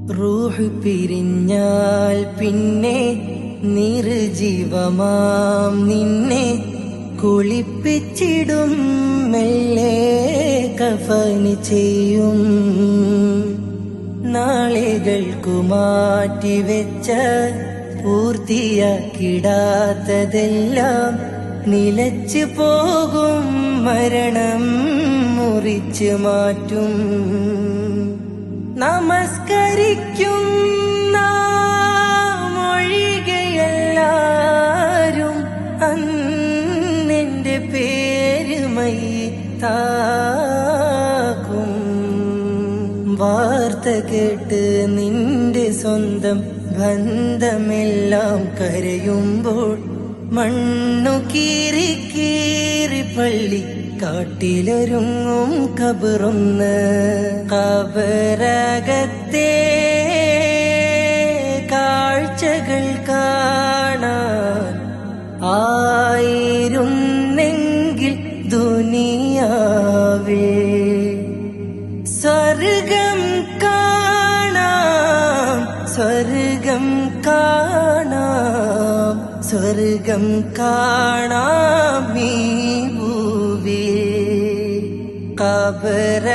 റൂഹ് പിരിഞ്ഞാൽ പിന്നെ നിർജീവമാം നിന്നെ കുളിപ്പിച്ചിടും, മെല്ലെ കഫന് ചെയ്യും. നാളുകൾക്കു മാറ്റിവെച്ച പൂർത്തിയാക്കിടാത്തതെല്ലാം നിലച്ചു പോകും, മരണം മുറിച്ചു മാറ്റും. നമസ്കരിക്കുന്ന മൊഴികയെല്ലാരും അന്നെന്റെ പേര് മയ്യിത്താക്കും. വാർത്ത കേട്ട് നിന്റെ സ്വന്തം ബന്ധമെല്ലാം കരയുമ്പോൾ മണ്ണു കീറി കീറി പള്ളി കാട്ടിലൊരുങ്ങും കബറൊന്ന്. കബറകത്തെ കാഴ്ചകൾ കാണാൻ ആയിരുന്നെങ്കിൽ ദുനിയാവേ സ്വർഗം കാണാം, സ്വർഗം കാണാം, സ്വർഗം കാണാം ഈ ഭൂവേ. കബറ